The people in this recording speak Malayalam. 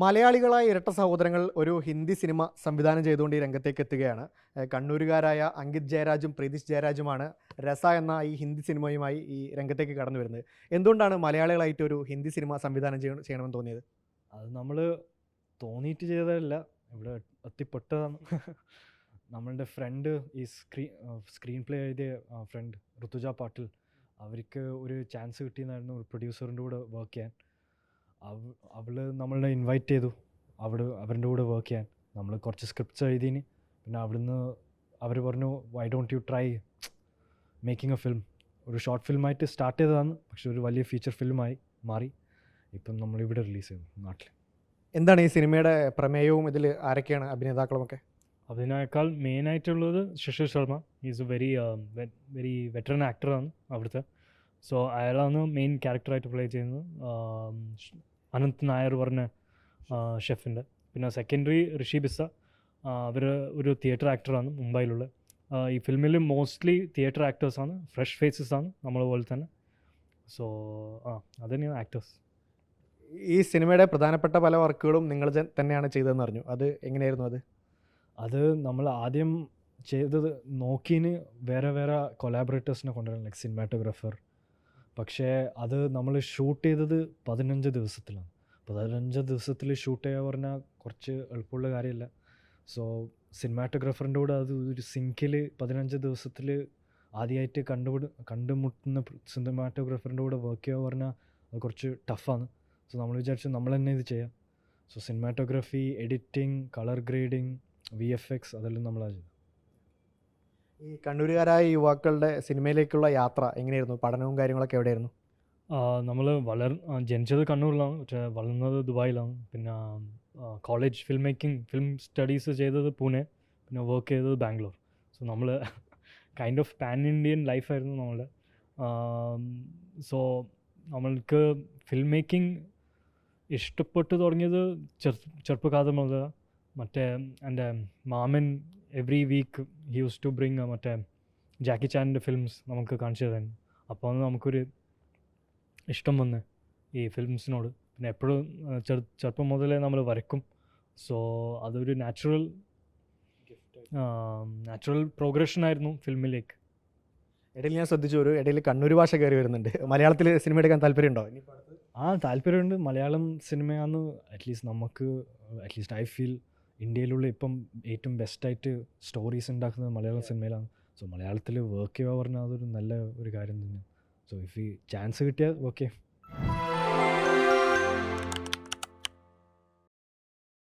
മലയാളികളായ ഇരട്ട സഹോദരങ്ങൾ ഒരു ഹിന്ദി സിനിമ സംവിധാനം ചെയ്തുകൊണ്ട് ഈ രംഗത്തേക്ക് എത്തുകയാണ്. കണ്ണൂരുകാരായ അങ്കിത് ജയരാജും പ്രീതിഷ് ജയരാജുമാണ് രസ എന്ന ഈ ഹിന്ദി സിനിമയുമായി ഈ രംഗത്തേക്ക് കടന്നു വരുന്നത്. എന്തുകൊണ്ടാണ് മലയാളികളായിട്ട് ഒരു ഹിന്ദി സിനിമ സംവിധാനം ചെയ്യണമെന്ന് തോന്നിയത്? അത് നമ്മൾ തോന്നിയിട്ട് ചെയ്തതല്ല, ഇവിടെ എത്തിപ്പെട്ടതാണ്. നമ്മളുടെ ഫ്രണ്ട് ഈ സ്ക്രീൻ പ്ലേ എഴുതിയ ഫ്രണ്ട് ഋതുജ പാട്ടിൽ, അവർക്ക് ഒരു ചാൻസ് കിട്ടിയെന്നായിരുന്നു ഒരു പ്രൊഡ്യൂസറിൻ്റെ കൂടെ വർക്ക് ചെയ്യാൻ. അവൾ നമ്മളെ ഇൻവൈറ്റ് ചെയ്തു അവരുടെ കൂടെ വർക്ക് ചെയ്യാൻ. നമ്മൾ കുറച്ച് സ്ക്രിപ്റ്റ്സ് എഴുതിന്. പിന്നെ അവിടുന്ന് അവർ പറഞ്ഞു, why don't you try making A film. ഒരു ഷോർട്ട് ഫിലിമായിട്ട് സ്റ്റാർട്ട് ചെയ്തതാണ്, പക്ഷെ ഒരു വലിയ ഫീച്ചർ ഫിലിമായി മാറി. ഇപ്പം നമ്മളിവിടെ റിലീസ് ചെയ്തു നാട്ടിൽ. എന്താണ് ഈ സിനിമയുടെ പ്രമേയവും ഇതിൽ ആരൊക്കെയാണ് അഭിനേതാക്കളുമൊക്കെ? അതിനേക്കാൾ മെയിനായിട്ടുള്ളത് Shishir Sharma. Is a very veteran ആക്ടറാണ് അവിടുത്തെ. സോ അയാളാണ് മെയിൻ ക്യാരക്ടറായിട്ട് പ്ലേ ചെയ്യുന്നത്. അനന്ത് നായർ പറഞ്ഞ ഷെഫിൻ്റെ. പിന്നെ സെക്കൻഡറി ഋഷി ബിസ്സ. അവർ ഒരു തിയേറ്റർ ആക്ടറാണ് മുംബൈയിലുള്ള. ഈ ഫിലിമിൽ മോസ്റ്റ്ലി തിയേറ്റർ ആക്ടേഴ്സാണ്, ഫ്രഷ് ഫേസസ് ആണ് നമ്മളെ പോലെ തന്നെ. സോ അതുതന്നെയാണ് ആക്ടേഴ്സ്. ഈ സിനിമയുടെ പ്രധാനപ്പെട്ട പല വർക്കുകളും നിങ്ങൾ തന്നെയാണ് ചെയ്തതെന്ന് അറിഞ്ഞു. അത് എങ്ങനെയായിരുന്നു? അത് നമ്മൾ ആദ്യം ചെയ്തത് നോക്കിന് വേറെ വേറെ കൊലാബറേറ്റേഴ്സിനെ കൊണ്ടുവരണം, ലൈക്ക് സിനിമാറ്റോഗ്രാഫർ. പക്ഷേ അത് നമ്മൾ ഷൂട്ട് ചെയ്തത് 15 ദിവസത്തിലാണ്. 15 ദിവസത്തിൽ ഷൂട്ട് ചെയ്യുക പറഞ്ഞാൽ കുറച്ച് എളുപ്പമുള്ള കാര്യമല്ല. സോ സിനിമാറ്റോഗ്രാഫറിൻ്റെ കൂടെ അത് ഒരു സിങ്കിൽ 15 ദിവസത്തിൽ ആദ്യമായിട്ട് കണ്ടുമുട്ടുന്ന സിനിമാറ്റോഗ്രാഫറിൻ്റെ കൂടെ വർക്ക് ചെയ്യുക പറഞ്ഞാൽ അത് കുറച്ച് ടഫാണ്. സോ നമ്മൾ വിചാരിച്ചു നമ്മൾ തന്നെ ഇത് ചെയ്യാം. So cinematography, editing, colour grading, VFX അതെല്ലാം നമ്മളാണ് ചെയ്തത്. ഈ കണ്ണൂരുകാരായ യുവാക്കളുടെ സിനിമയിലേക്കുള്ള യാത്ര എങ്ങനെയായിരുന്നു? പഠനവും കാര്യങ്ങളൊക്കെ എവിടെയായിരുന്നു? നമ്മൾ ജനിച്ചത് കണ്ണൂരിലാണ്, പക്ഷേ വളർന്നത് ദുബായിലാണ്. പിന്നെ കോളേജ് ഫിലിം സ്റ്റഡീസ് ചെയ്തത് പൂനെ, പിന്നെ വർക്ക് ചെയ്തത് ബാംഗ്ലൂർ. സോ നമ്മൾ കൈൻഡ് ഓഫ് പാൻ ഇന്ത്യൻ ലൈഫായിരുന്നു നമ്മളുടെ. സോ നമ്മൾക്ക് ഫിലിം മേക്കിംഗ് ഇഷ്ടപ്പെട്ട് തുടങ്ങിയത് ചെറുപ്പകാലം മുതൽ. മറ്റേ എൻ്റെ മാമൻ every week he use to bring മറ്റേ ജാക്കി ചാനിൻ്റെ ഫിലിംസ് നമുക്ക് കാണിച്ചു തരായിരുന്നു. അപ്പോൾ നമുക്കൊരു ഇഷ്ടം വന്ന് ഈ ഫിലിംസിനോട്. പിന്നെ എപ്പോഴും ചെറുപ്പം മുതലേ നമ്മൾ വരയ്ക്കും. സോ അതൊരു നാച്ചുറൽ പ്രോഗ്രഷനായിരുന്നു ഫിലിമിലേക്ക്. ഇടയിൽ ഞാൻ ശ്രദ്ധിച്ചു, ഇടയിൽ കണ്ണൂർ ഭാഷ കയറി വരുന്നുണ്ട്. മലയാളത്തിൽ സിനിമ എടുക്കാൻ താല്പര്യമുണ്ടോ? താല്പര്യമുണ്ട്. മലയാളം സിനിമയാണ് അറ്റ്ലീസ്റ്റ് ഐ ഫീൽ ഇന്ത്യയിലുള്ള ഇപ്പം ഏറ്റവും ബെസ്റ്റായിട്ട് സ്റ്റോറീസ് ഉണ്ടാക്കുന്നത് മലയാളം സിനിമയിലാണ്. സോ മലയാളത്തിൽ വർക്ക് ചെയ്യുക പറഞ്ഞാൽ അതൊരു നല്ല ഒരു കാര്യം തന്നെയാണ്. സോ ഇഫ് ഈ ചാൻസ് കിട്ടിയാൽ ഓക്കെ.